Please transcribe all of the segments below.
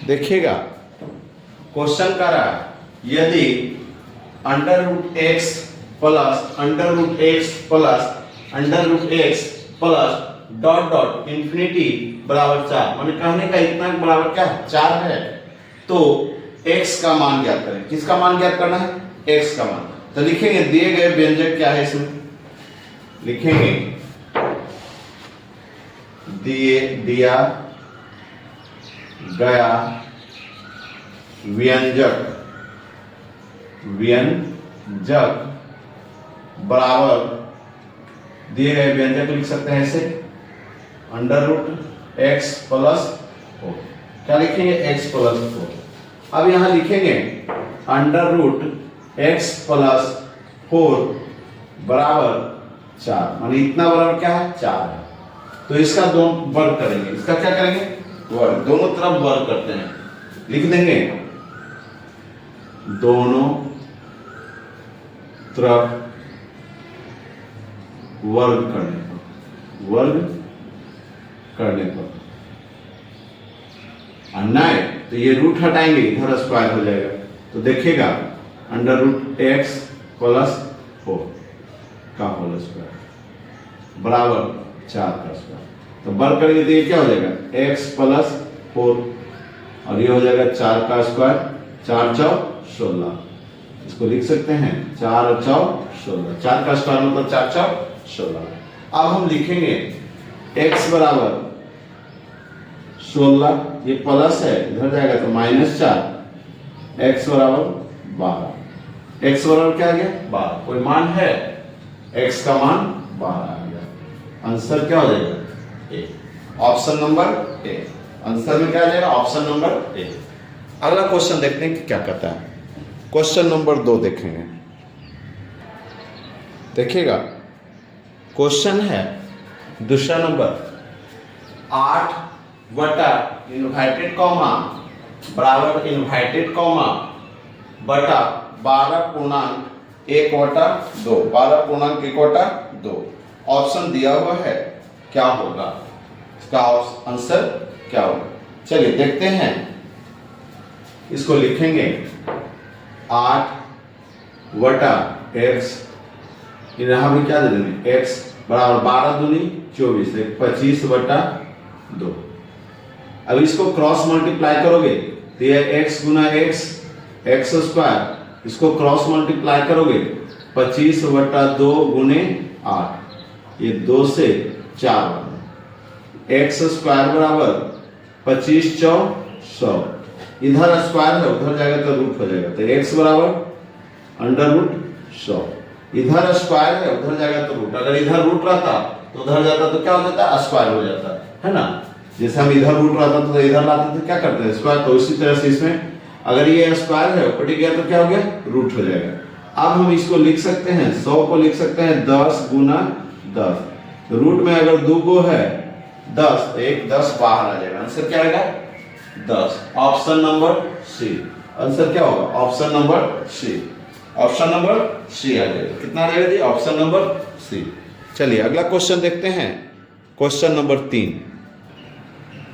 देखिएगा क्वेश्चन कर रहा है यदि under root X plus dot dot infinity बराबर 4, माने कहने का इतना बराबर क्या है 4 है, तो x का मान ज्ञात करें। किसका मान ज्ञात करना है? x का मान। तो लिखेंगे दिए गए व्यंजक क्या है, इसमें लिखेंगे दिया गया व्यंजक बराबर दिए गए व्यंजक लिख सकते हैं ऐसे अंडर रूट एक्स प्लस 4। क्या लिखेंगे? x plus 4। अब यहां लिखेंगे अंडर रूट एक्स प्लस 4 बराबर 4, माने इतना बराबर क्या है 4 है। तो इसका दोनों वर्ग करेंगे, इसका क्या करेंगे? वर्ग। दोनों तरफ वर्ग करते हैं, लिख देंगे दोनों तरफ वर्ग करने पर अन्याय, तो ये रूट हटाएंगे, इधर स्क्वायर हो जाएगा। तो देखिएगा अंडर रूट एक्स प्लस 4 का होल स्क्वायर बराबर 4 का स्क्वायर। तो वर्ग करेंगे तो ये क्या हो जाएगा x प्लस 4 और ये हो जाएगा 4 का स्क्वायर, 4 चौक 16। इसको लिख सकते हैं 4 चौक 16, 4 का स्क्वायर मतलब 4 चौक 16। अब हम लिखेंगे x बराबर 16, ये प्लस है इधर जाएगा तो -4, x बराबर 12। x बराबर क्या आ गया 12, कोई मान है, x का मान 12 आ गया। आंसर क्या हो जाएगा ए, ऑप्शन नंबर ए। आंसर में क्या आ जाएगा? Option number A. अगला क्वेश्चन देखते हैं कि क्या कहता है। क्वेश्चन नंबर 2 देखेंगे। देखिएगा क्वेश्चन है दूसरा नंबर 8 बटा इनवर्टेड कॉमा बराबर इनवर्टेड कॉमा बटा 12.1 बटा 2, 12.1 बटा 2 ऑप्शन दिया हुआ है, क्या होगा इसका आंसर क्या होगा? चलिए देखते हैं। इसको लिखेंगे 8 बटा x, यहां भी क्या दे देंगे x बराबर 12 दूनी 24, 25 बटा 2। अब इसको क्रॉस मल्टीप्लाई करोगे तो ये x गुना x स्क्वायर, इसको क्रॉस मल्टीप्लाई करोगे 25 बटा 2 गुने 8, ये 2 से 4 x स्क्वायर बराबर 25 चौक 100, इधर स्क्वायर है उधर जाएगा तो रूट हो जाएगा, तो x बराबर अंडर रूट 100, इधर स्क्वायर है उधर जाएगा तो रूट, अगर इधर रूट रहता तो उधर जाता तो क्या हो जाता? स्क्वायर हो जाता है ना। जैसे हम इधर रूट रहता तो इधर लाते तो क्या करते हैं स्क्वायर, तो इसी तरह से इसमें अगर ये स्क्वायर है ऊपर गया तो क्या हो गया? रूट हो जाएगा। अब हम इसको लिख सकते हैं 100 को लिख सकते हैं 10 गुना 10, तो रूट में अगर 2 गो है 10 तो 1 10 बाहर आ जाएगा। आंसर क्या आएगा 10, ऑप्शन नंबर सी। आंसर क्या होगा? Option number C, option number C आ जाएगा। कितना रहेगा जी? ऑप्शन नंबर सी। चलिए अगला क्वेश्चन देखते हैं, क्वेश्चन नंबर 3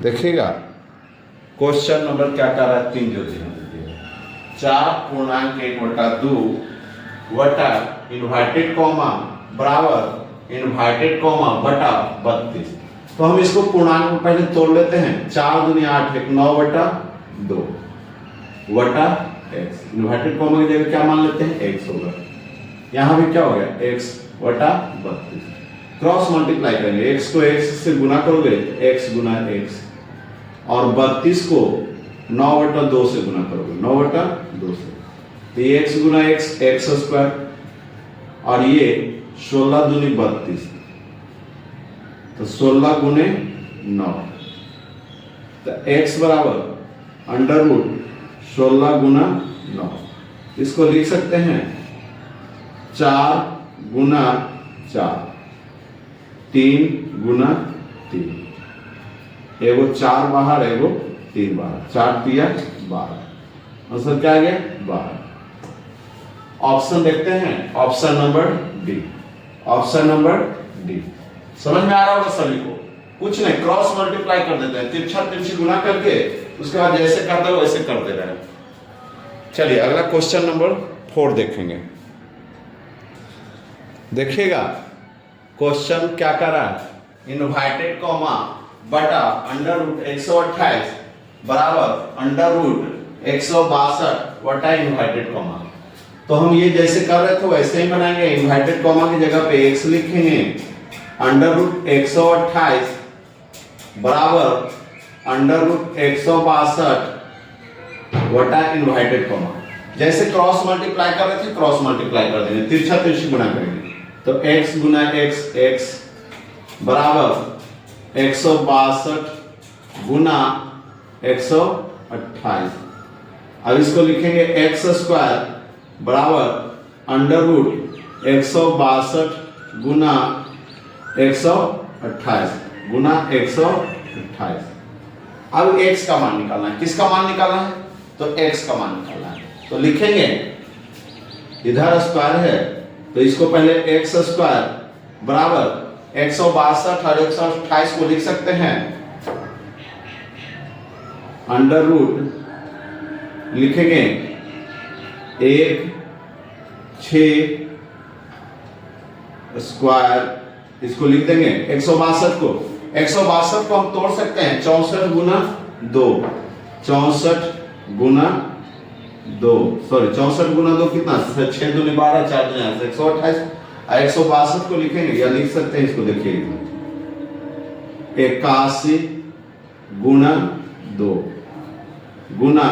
देखिएगा। क्वेश्चन नंबर क्या कर रहा है 3 जो दिया 4.1 बटा 2 बटा इनवर्टेड कॉमा बराबर इनवर्टेड कॉमा बटा 32। तो हम इसको पूर्णांक में पहले तोड़ लेते हैं। 4 दूनी 8, 1 9 बटा 2 बटा x, इनवर्टेड कॉमा की जगह क्या मान लेते हैं x होगा। यहां भी क्या हो गया x बटा 32, क्रॉस मल्टीप्लाई करेंगे, x को x से गुना करोगे तो x गुना x, और 32 को 9 बटा 2 से गुना करोगे, 9 बटा 2 से, तो ये x गुना x स्क्वायर, और ये 16 दूनी 32, तो 16 गुने 9, तो x बराबर अंडर रूट 16 गुना 9। इसको लिख सकते हैं 4 गुना 4, 3 गुना 3, एगो 4 बाहर एगो 3 बाहर, 4 तिया 12। आंसर क्या आ गया 12। ऑप्शन देखते हैं, option number D, option number D. समझ में आ रहा होगा सभी को? कुछ नहीं, क्रॉस मल्टीप्लाई कर देते हैं, तिरछा तिरछी गुना करके उसके बाद जैसे कहता हो वैसे करते रहे। चलिए अगला क्वेश्चन नंबर 4 देखेंगे। देखिएगा क्वेश्चन क्या कर रहा है, इनवर्टेड कॉमा बटा अंडर रूट 128 बराबर अंडर रूट 162 बटा इनवर्टेड कॉमा। तो हम ये जैसे कर रहे थे वैसे ही बनाएंगे। इनवर्टेड कॉमा की जगह पे x लिखेंगे, अंडर रूट 128 बराबर अंडर रूट 162 बटा इनवर्टेड कॉमा। जैसे क्रॉस मल्टीप्लाई कर रहे थे क्रॉस मल्टीप्लाई कर देंगे, तिरछा तिरछी गुना करेंगे। तो x गुना x बराबर 162 गुना 128। अब इसको लिखेंगे x स्क्वायर बराबर अंडर रूट 162 गुना 128 गुना 128। अब x का मान निकालना है। किसका मान निकालना है? तो x का मान निकालना है। तो लिखेंगे, इधर स्क्वायर है तो इसको पहले x स्क्वायर बराबर 162 और 128 को लिख सकते हैं अंडर रूट, लिखेंगे 1 6 स्क्वायर, इसको लिख देंगे 162 को। 162 को हम तोड़ सकते हैं 64 गुना 2, 64 गुना 2 कितना, 6 दूनी 12, 4 दूनी 128। 162 को लिखेंगे या लिख सकते हैं इसको, देखिए 81 गुना 2 गुना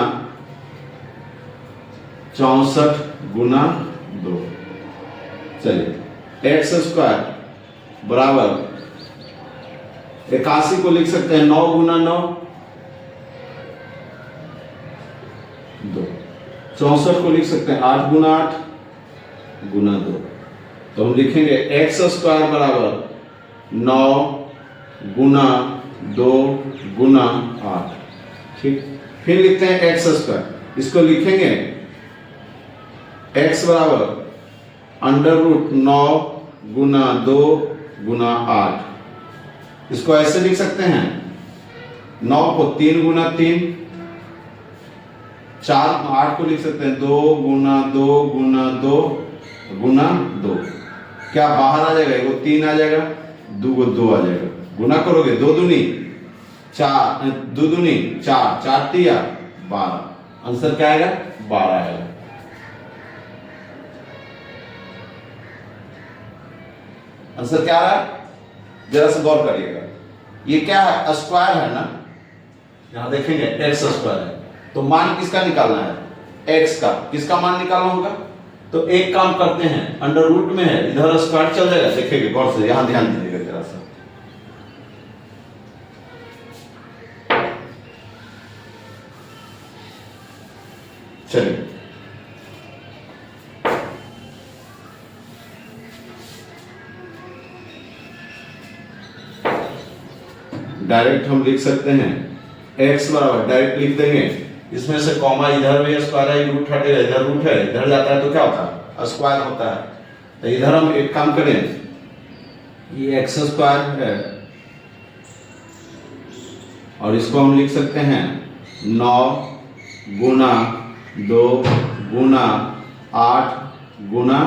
64 गुना 2। चलिए एक्स स्क्वायर बराबर 81 को लिख सकते हैं 9 गुना 9 2, 64 को लिख सकते हैं 8 गुना 8 गुना 2। तो हम लिखेंगे एक्स स्क्वायर बराबर 9 गुना 2 गुना 8। ठीक, फिर लिखते हैं एक्स स्क्वायर, इसको लिखेंगे एक्स बराबर अंडर रूट 9 गुना 2 गुना 8। इसको ऐसे लिख सकते हैं 9 को 3 गुना 3, 4 8 को लिख सकते हैं 2 गुना 2 गुना 2 गुना 2। क्या बाहर आ जाएगा? वो 3 आ जाएगा, 2 को 2 आ जाएगा। गुना करोगे 2 दूनी 4, 2 दूनी 4, 4 तिया 12। आंसर क्या आएगा? 12 आएगा। आंसर क्या आ रहा है? जरा से गौर करिएगा। ये क्या है? स्क्वायर है ना, यहां देखेंगे एक्स स्क्वायर है, तो मान किसका निकालना है? एक्स का। किसका मान निकालना होगा? तो एक काम करते हैं, अंडर रूट में है, इधर स्क्वायर चल जाएगा। देखिएगा गौर से, यहां ध्यान दीजिएगा जरा सा। चलिए डायरेक्ट हम लिख सकते हैं x बराबर, डायरेक्ट लिख देंगे, इसमें से कॉमा इधर भी स्क्वायर है, रूट हटेगा, इधर रूट है, इधर जाता है तो क्या होता है? स्क्वायर होता है। तो इधर हम एक काम करें, ये x स्क्वायर है और इसको हम लिख सकते हैं 9 गुना 2 गुना 8 गुना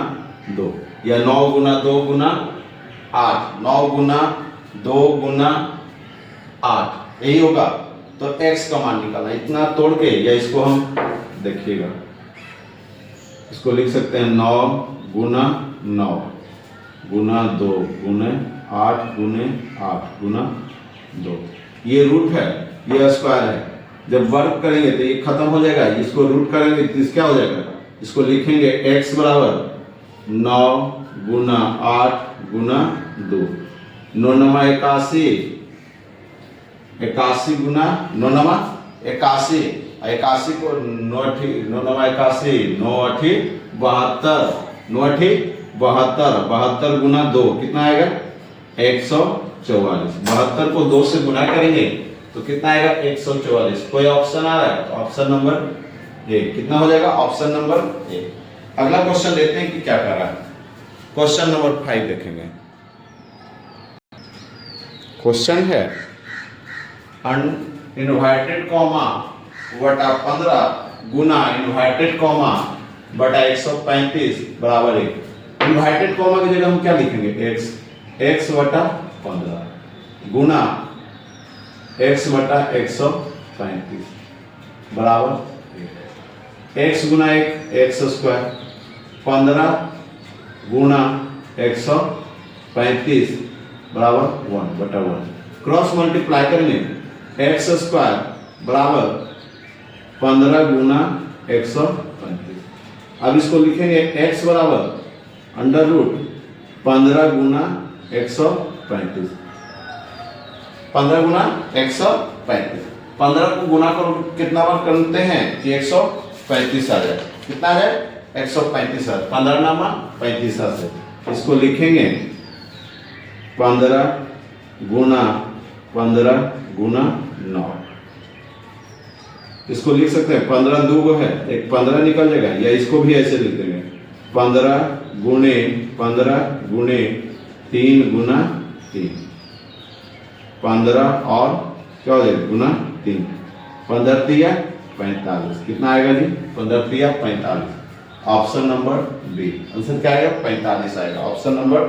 2, या 9 गुना 2 गुना 8, 9 गुना 2 गुना 8, यही होगा। तो x का मान निकालना, इतना तोड़ के, या इसको हम देखिएगा, इसको लिख सकते हैं 9 गुना 9 गुना 2 गुने 8 गुने 8 गुना 2। ये रूट है, ये स्क्वायर है। जब वर्क करेंगे तो ये खत्म हो जाएगा, इसको रूट करेंगे तो क्या हो जाएगा? इसको लिखेंगे x बराबर 9 गुना 8 गुना 2, 9 नमा 81, 81 गुना 9 नमा 81, 81 को 9 नमा 81, 9 8 72, 9 8 72, 72 गुना 2 कितना आएगा? 144। 72 को 2 से गुना करेंगे तो कितना आएगा? 144। कोई ऑप्शन आ रहा है? तो ऑप्शन नंबर ए कितना हो जाएगा? Option number A. अगला क्वेश्चन देखते हैं कि क्या कर रहा है। क्वेश्चन नंबर 5 देखेंगे। क्वेश्चन है इनवर्टेड कॉमा बटा 15 गुना इन्वर्टेड कॉमा बटा 135 बराबर 1। इन्वर्टेड कॉमा की जगह हम क्या लिखेंगे, x बटा 15 गुना x बटा 135 बराबर 1। x गुना 1 एक्स स्क्वायर, 15 गुना 135 बराबर 1 बटा 1। क्रॉस मल्टीप्लाई करेंगे, एक्स स्क्वायर बराबर 15 गुना 135। अब इसको लिखेंगे x बराबर अंडर रूट 15 गुना 135, 15 गुना 135। 15 को गुना करो कितना बार करते हैं कि 135 आ जाए। कितना है 135 आ, 15 नामा 35 आ से इसको लिखेंगे 15 गुना 9। इसको लिख सकते हैं 15 दो गो है, एक 15 निकल जाएगा, या इसको भी ऐसे लिख देंगे 15 गुने 3 गुना 3, 15 और क्या हो जाएगा गुना 3, 15 तिया 45। कितना आएगा जी 15 तिया 45। ऑप्शन नंबर बी, आंसर क्या आएगा 45 आएगा, ऑप्शन नंबर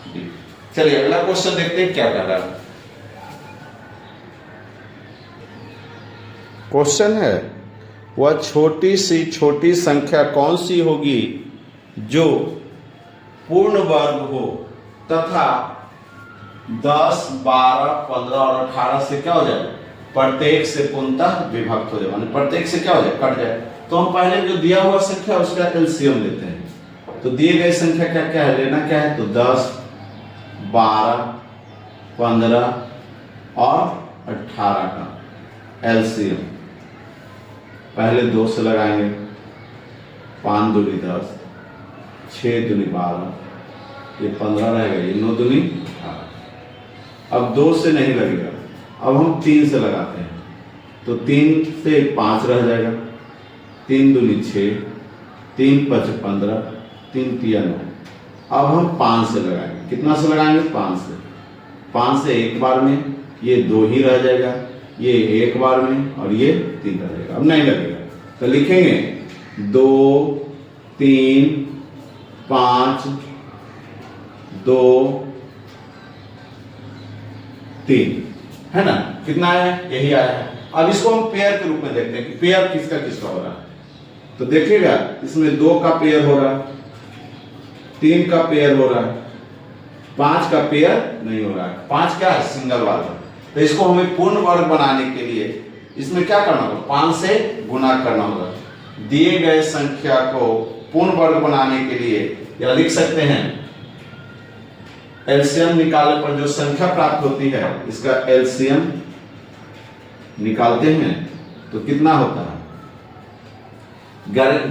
बी। चलिए अगला क्वेश्चन देखते हैं क्या कह रहा है। क्वेश्चन है वह छोटी सी छोटी संख्या कौन सी होगी जो पूर्ण वर्ग हो तथा 10, 12, 15 और 18 से क्या हो जाए प्रत्येक से पूर्णतः विभक्त हो जाए, माने प्रत्येक से क्या हो जाए कट जाए। तो हम पहले जो दिया हुआ संख्या उसका एलसीएम लेते हैं। तो दिए गए संख्या क्या क्या है, लेना क्या है, तो 10, 12, 15 और 18 का एलसीएम पहले 2 से लगाएंगे, 5 दूनी 10, 6 दूनी 12, ये 15 रहेगा, ये 9 दूनी 18। अब 2 से नहीं लगेगा, अब हम 3 से लगाते हैं, तो 3 से 5 रह जाएगा, 3 दूनी 6, 3 5 15, 3 तिया 9। अब हम 5 से लगाएंगे, कितना से लगाएंगे 5 से, 5 से एक बार में ये 2 ही रह जाएगा, ये एक बार में और ये 3 रह जाएगा, अब नहीं लगेगा। तो लिखेंगे 2 3 5 2 3, है ना, कितना है यही आया है। अब इसको हम पेयर के रूप में देखते हैं कि पेयर किसका किसका हो रहा है। तो देखिएगा इसमें 2 का पेयर हो रहा है, 3 का पेयर हो रहा है, 5 का पेयर नहीं हो रहा है। 5 क्या है सिंगल वर्ग। तो इसको हमें पूर्ण वर्ग बनाने के लिए इसमें क्या करना होगा, 5 से गुना करना होगा। दिए गए संख्या को पूर्ण वर्ग बनाने के लिए या लिख सकते हैं एलसीएम निकालने पर जो संख्या प्राप्त होती है इसका एलसीएम निकालते हैं तो कितना होता है,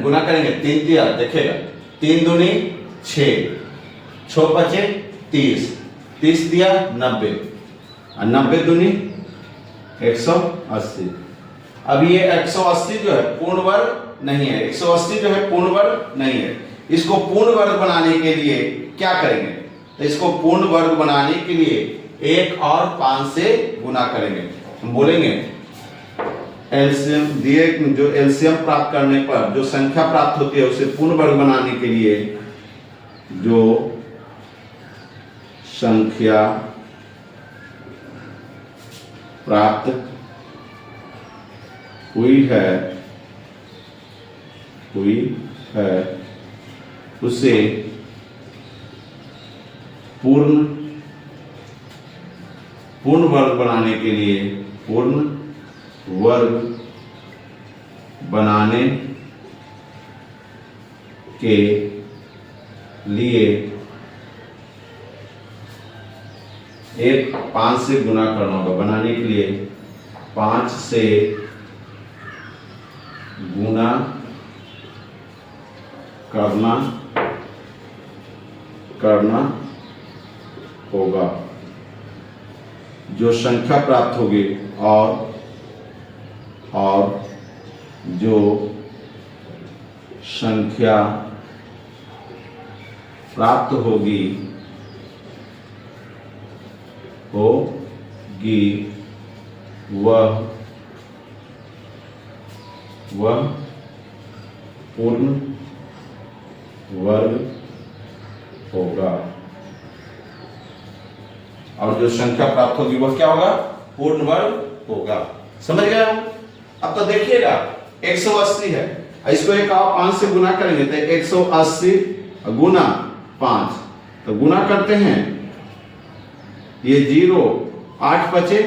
गुना करेंगे 3 दिया देखिएगा, 3 दूनी 6, 6 बचे 30, 30 दिया 90 और 90 दूनी 180। अब ये 180 जो है पूर्ण वर्ग नहीं है, 180 जो है पूर्ण वर्ग नहीं है। इसको पूर्ण वर्ग बनाने के लिए क्या करेंगे, तो इसको पूर्ण वर्ग बनाने के लिए 1 और 5 से गुना करेंगे। हम बोलेंगे एलसीएम दिए जो एलसीएम प्राप्त करने पर जो संख्या प्राप्त होती है उसे पूर्ण वर्ग बनाने के लिए जो संख्या प्राप्त हुई है उसे पूर्ण वर्ग बनाने के लिए पूर्ण वर्ग बनाने के लिए 5 से गुना करना होगा। बनाने के लिए 5 से गुना करना होगा। जो संख्या प्राप्त होगी और जो संख्या प्राप्त होगी वह वह पूर्ण वर्ग होगा। और जो संख्या प्राप्त होगी वह क्या होगा? पूर्ण वर्ग होगा। समझ गए हम? अब तो देखिएगा 180 है, इसको एक आप 5 से गुना करेंगे तो 180 गुना 5, तो गुना करते हैं, ये 0, 8 बचे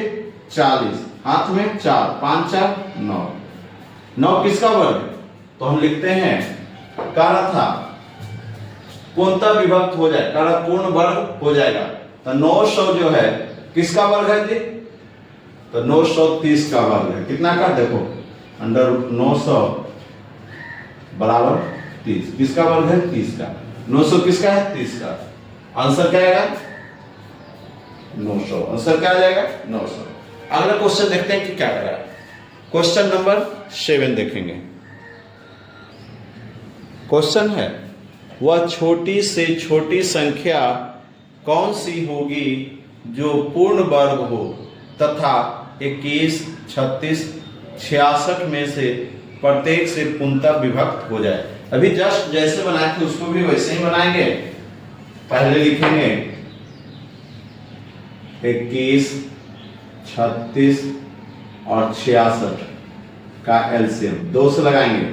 40, हाथ में 4, 5 4 9, 9 किसका वर्ग है? तो हम लिखते हैं कारक था पूर्णतः विभक्त हो जाए, कारक पूर्ण वर्ग हो जाएगा। तो 900 जो है किसका वर्ग है जी? तो 930 का वर्ग है। कितना का? देखो अंडर 900 बराबर 30, किसका वर्ग है? 30 का। 900 किसका है? 30 का। आंसर क्या आएगा? 900। आंसर क्या आ जाएगा? 900। अगला क्वेश्चन देखते हैं कि क्या कर रहा है। क्वेश्चन नंबर 7 देखेंगे। क्वेश्चन है, वह छोटी से छोटी संख्या कौन सी होगी जो पूर्ण वर्ग हो तथा 21, 36, 66 में से प्रत्येक से पूर्णतः विभक्त हो जाए। अभी जस्ट जैसे बनाए थे उसको भी वैसे ही बनाएंगे। पहले लिखेंगे 21, 36 और 66 का एलसीएम 2 से लगाएंगे,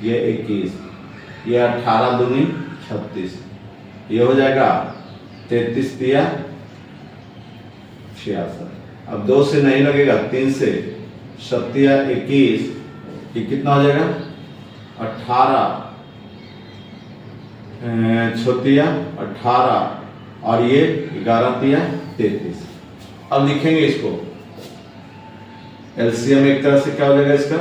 ये 21, ये 18 दूनी 36, ये हो जाएगा 33 दिया 66। अब 2 से नहीं लगेगा, 3 से 7 21, ये कितना हो जाएगा? 18 छतिया 18 और ये 11 दिया 33। अब लिखेंगे इसको एलसीएम, एक तरह से क्या हो जाएगा इसका?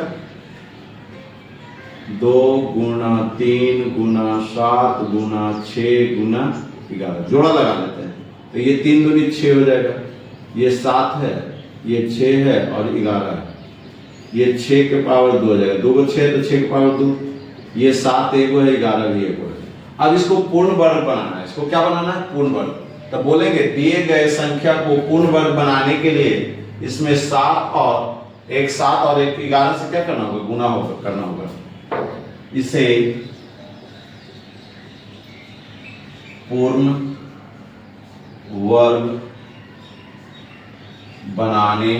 2 गुना 3 गुना 7 गुना 6 गुना 11, जोड़ा लगा लेते हैं तो ये 3 दूनी 6 हो जाएगा, ये 7 है, ये 6 है और 11 है, ये 6 के पावर 2 हो जाएगा, 2 को 6 तो 6 के पावर 2, ये 7 एक है, 11 भी एक है। अब इसको पूर्ण वर्ग बनाना है। इसको क्या बनाना है? पूर्ण वर्ग। तो बोलेंगे दिए गए संख्या को पूर्ण वर्ग बनाने के लिए इसमें 7 और एक 11 से क्या करना होगा? गुना होगा, करना होगा। इसे पूर्ण वर्ग बनाने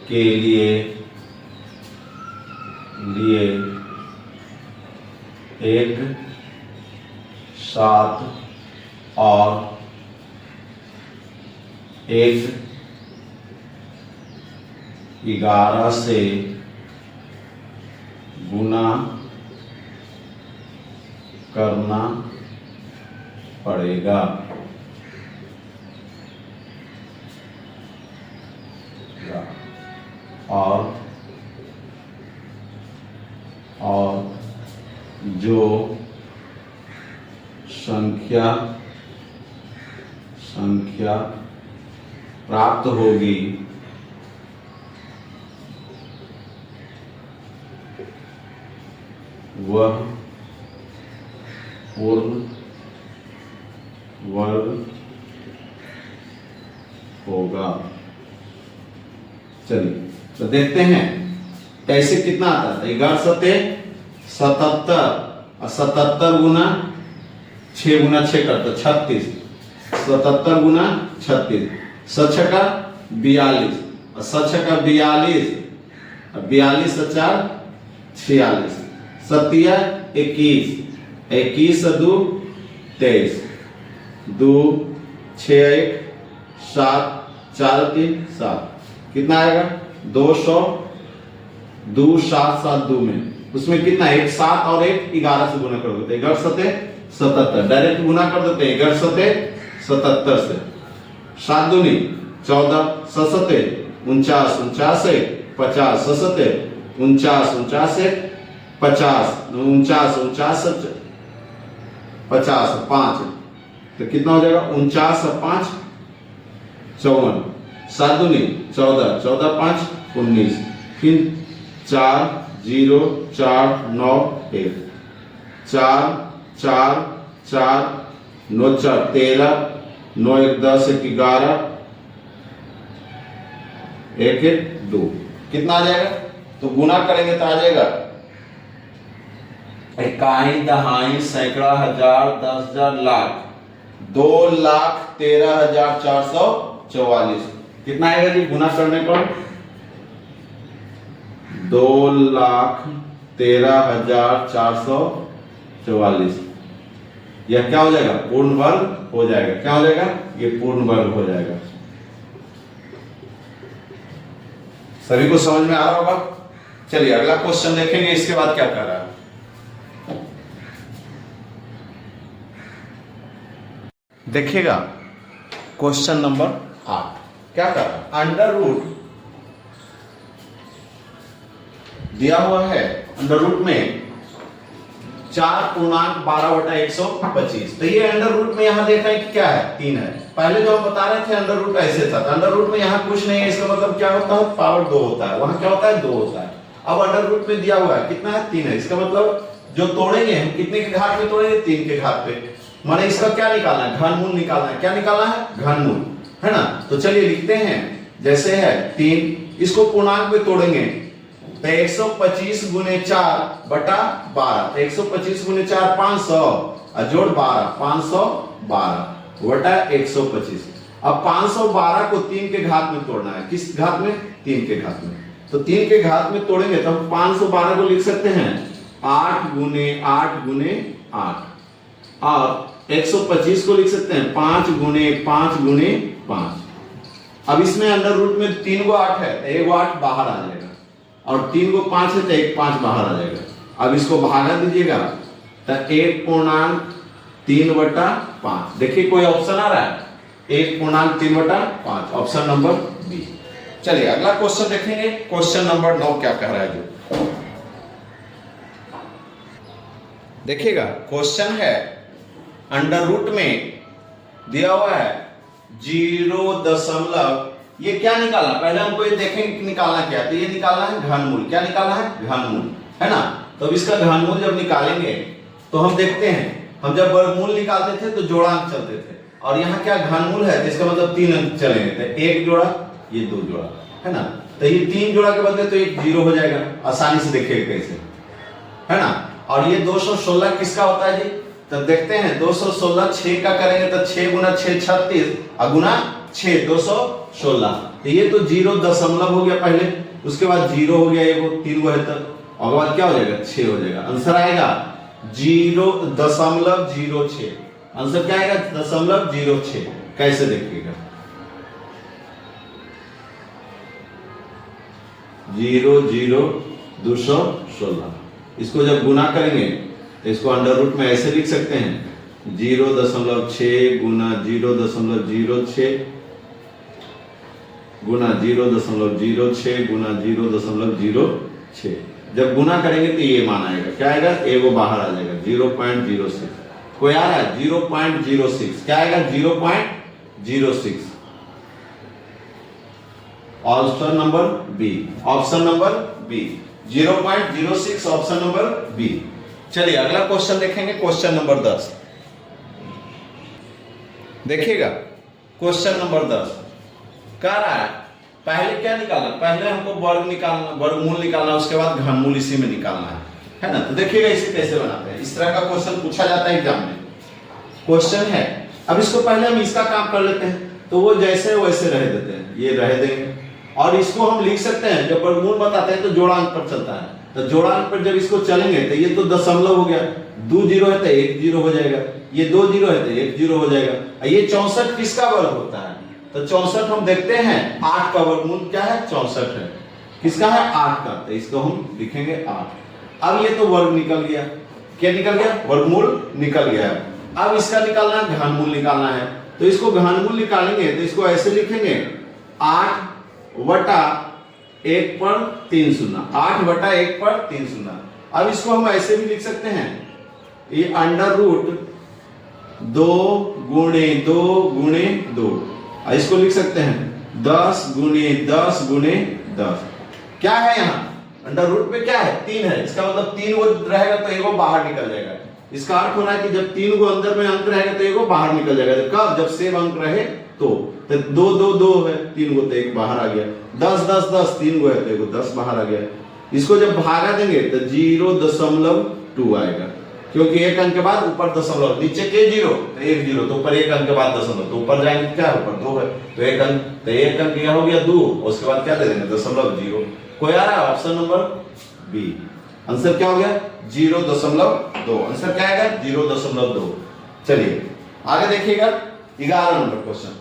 के लिए एक 7 और एक 11 से गुना करना पड़ेगा। और जो संख्या प्राप्त होगी वह पूर्ण वर्ग होगा। चलिए तो देखते हैं कैसे कितना आता है। 11 सते 77 और 77 गुना 6 गुना 6 करता 36, 77 गुना 36, 7 का 42 और 7 का 42 और 42 से 4 46, 7 21, 21 से 2 23, 2 6 1 7 4 3 7, कितना आएगा? 200, 2 7 7 2 में उसमें कितना? एक 7 और एक 11 से गुना कर देते, 11 सते 77, डायरेक्ट गुना कर देते हैं 11 सते 77 से, 7 दूनी 14, 7 सते 49, 49 से 50, 7 सते 49, 49 से 50, 49, 49 से 50, 5, तो कितना हो जाएगा? 49 और 5 54, 7 दूनी 14, 14 5 19, फिर 4 0 4 9 1, 4 4 4 9 4 13, 9 1 10 1 11, 1 1 2, कितना आ जाएगा? तो गुना करेंगे तो आ जाएगा इकाई, दहाई, सैकड़ा, हजार, 10,000, लाख, 2,13,444। कितना आएगा जी गुना करने पर? 2,13,444। यह क्या हो जाएगा? पूर्ण वर्ग हो जाएगा। क्या हो जाएगा? ये पूर्ण वर्ग हो जाएगा। सभी को समझ में आ रहा होगा? चलिए अगला क्वेश्चन देखेंगे, इसके बाद क्या कर रहा है। देखिएगा क्वेश्चन नंबर 8 क्या कर रहा है। अंडर रूट दिया हुआ है, अंडर रूट में 4.12/125। तो ये अंडर रूट में यहां देखा है कि क्या है? 3 है। पहले जो हम बता रहे थे अंडर रूट ऐसे था, तो अंडर रूट में यहां कुछ नहीं है, इसका मतलब क्या होता है? पावर 2 होता है। वहां क्या होता है? 2 होता है। अब अंडर रूट में दिया हुआ है कितना है? 3 है। इसका मतलब जो तोड़ेंगे हम कितने के घात में तोड़ेंगे? 3 के घात पे। माने इसका क्या निकालना है? घनमूल निकालना है। क्या निकालना है? घनमूल, है ना। तो चलिए लिखते हैं, जैसे है 3, इसको पूर्णांक में तोड़ेंगे तो 125 गुने 4/12। तो 125 गुने 4 500 और जोड़ 12 512 बटा 125। अब 512 को 3 के घात में तोड़ना है। किस घात में? 3 के घात में। तो 3 के घात में तोड़ेंगे तो हम 512 को लिख सकते हैं 8 गुने 8 गुने 8 और 125 को लिख सकते हैं 5 गुने 5 गुने 5। अब इसमें अंडर रूट में 3 को 8 है तो 1 8 बाहर आ जाएगा और 3 को 5 है तो 1 5 बाहर आ जाएगा। अब इसको भागा दीजिएगा तो 1.3/5। देखिए कोई ऑप्शन आ रहा है? 1.3/5, ऑप्शन नंबर बी। चलिए अगला क्वेश्चन देखेंगे, क्वेश्चन नंबर 9 क्या कह रहा है। जो देखिएगा क्वेश्चन है, अंडर रूट में दिया हुआ है 0. ये क्या निकालना? पहले हमको ये देखेंगे निकालना क्या है। तो ये निकालना है घनमूल। क्या निकालना है? घनमूल, है ना। तो इसका घनमूल जब निकालेंगे तो हम देखते हैं, हम जब वर्गमूल निकालते थे तो जोड़ांक चलते थे, और यहाँ क्या घनमूल है, इसका मतलब 3 अंक चलेंगे। तो 1 जोड़ा, ये 2 जोड़ा, है ना। तो ये 3 जोड़ा के बदले तो एक 0 हो जाएगा। आसानी से देखिएगा कैसे, है ना। और ये 216 किसका होता है जी? तो देखते हैं 216 6 का करेंगे तो 6 गुना 6 36 और गुना 6 216। तो ये तो 0 हो गया पहले, उसके बाद 0 हो गया, ये वो 3 गो है तक, और बाद क्या हो जाएगा? 6 हो जाएगा। आंसर आएगा 0.06। आंसर क्या आएगा? 0.06। कैसे देखिएगा? 0.0216। इसको जब गुना करेंगे तो इसको अंडर रूट में ऐसे लिख सकते हैं 0.6 गुना 0.06 गुना 0.06 गुना 0.06। जब गुना करेंगे तो ये मान आएगा। क्या आएगा? ए वो बाहर आ जाएगा 0.06। कोई आ रहा है? 0.06। क्या आएगा? 0.06। Option number B. Option number B 0.06, option number B. चलिए अगला क्वेश्चन देखेंगे, क्वेश्चन नंबर 10। देखिएगा क्वेश्चन नंबर 10 कह रहा है, पहले क्या निकालना? पहले हमको वर्ग निकालना, वर्गमूल निकालना, उसके बाद घनमूल इसी में निकालना है ना। तो देखिएगा इसे कैसे बनाते हैं। इस तरह का क्वेश्चन पूछा जाता है एग्जाम में। क्वेश्चन है, अब इसको पहले हम इसका काम कर लेते हैं, तो वो जैसे वैसे रह देते हैं, ये रह देंगे। और इसको हम लिख सकते हैं, जब वर्गमूल बताते हैं तो जोड़ांक पर चलता है, तो जोड़ांक पर जब इसको चलेंगे तो ये तो दशमलव हो गया, 2 0 है तो 1 0 हो जाएगा, ये 2 0 है तो 1 0 हो जाएगा। ये 64 किसका वर्ग होता है? तो 64 हम देखते हैं 8 का वर्गमूल क्या है? 64 है। किसका है? 8 का। तो इसको हम लिखेंगे 8। अब ये तो वर्ग निकल गया। क्या निकल गया? वर्गमूल निकल गया। अब इसका निकालना है, घनमूल निकालना है। तो इसको घनमूल निकालेंगे तो इसको ऐसे लिखेंगे 8/1 पर 3 शून्य, 8/1 पर 3 शून्य। अब इसको हम ऐसे भी लिख सकते हैं, ये अंडर रूट 2 गुणे 2 गुणे 2। इसको लिख सकते हैं 10 गुणे 10 गुणे 10। क्या है यहाँ अंडर रूट में? क्या है? 3 है। इसका मतलब 3 वो रहेगा तो एगो बाहर निकल जाएगा। इसका अर्थ होना है कि जब 3 को अंदर में अंक रहेगा तो एगो बाहर निकल जाएगा। कब? जब सेम अंक रहे तो 2 2 2 है, 3 को तो 1 बाहर आ गया। 10 10 10 3 को है तो एगो 10 बाहर आ गया। इसको जब भागा देंगे तो 0.2 आएगा, क्योंकि एक अंक के बाद ऊपर दशमलव, नीचे के 0 तो 1 0, तो ऊपर एक अंक के बाद दशमलव, तो ऊपर जाएंगे क्या ऊपर 2 है, तो एक अंक क्या हो गया 2, उसके बाद क्या दे देंगे 0.0। कोई आ रहा है ऑप्शन नंबर बी, आंसर क्या हो गया 0.2, आंसर क्या आएगा 0.2। चलिए आगे देखिएगा 11 नंबर क्वेश्चन।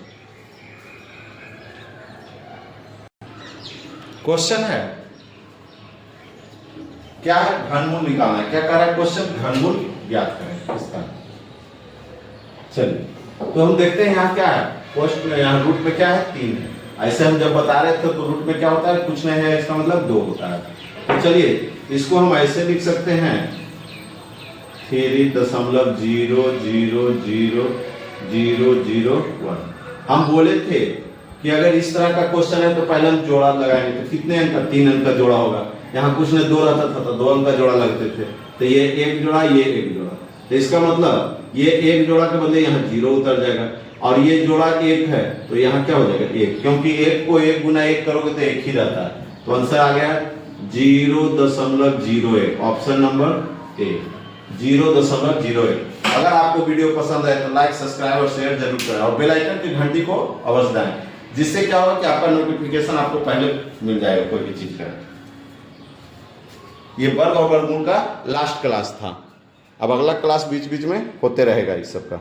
क्वेश्चन है क्या है, घनमूल निकालना है। क्या कर रहा है क्वेश्चन, घनमूल ज्ञात करें इसका। चलिए तो हम देखते हैं यहाँ क्या है, पोस्ट में यहाँ रूट में क्या है 3 है। ऐसे हम जब बता रहे थे तो रूट में क्या होता है, कुछ नहीं है, इसका मतलब 2 होता है। तो चलिए इसको हम ऐसे लिख सकते हैं 3.0000001। हम बोले थे कि अगर इस तरह का क्वेश्चन है तो पहले हम जोड़ा लगाएंगे, तो कितने अंक का, 3 अंक का जोड़ा होगा। यहाँ कुछ ने 2 रहता था तो 2 अंक का जोड़ा लगते थे, तो ये एक जोड़ा, ये एक जोड़ा, तो इसका मतलब ये एक जोड़ा के बदले यहाँ 0 उतर जाएगा, और ये जोड़ा 1 है तो यहाँ क्या हो जाएगा 1, क्योंकि 1 को 1 गुना 1 करोगे तो 1 ही रहता है। तो आंसर आ गया 0.01, ऑप्शन नंबर ए 0.01। अगर आपको वीडियो पसंद आए तो लाइक, सब्सक्राइब और शेयर जरूर करें, और बेल आइकन की घंटी को अवश्य दबाएं, जिससे क्या होगा कि आपका नोटिफिकेशन आपको पहले मिल जाएगा कोई भी चीज का। ये वर्ग और वर्गमूल का लास्ट क्लास था, अब अगला क्लास बीच बीच में होते रहेगा इस सब का।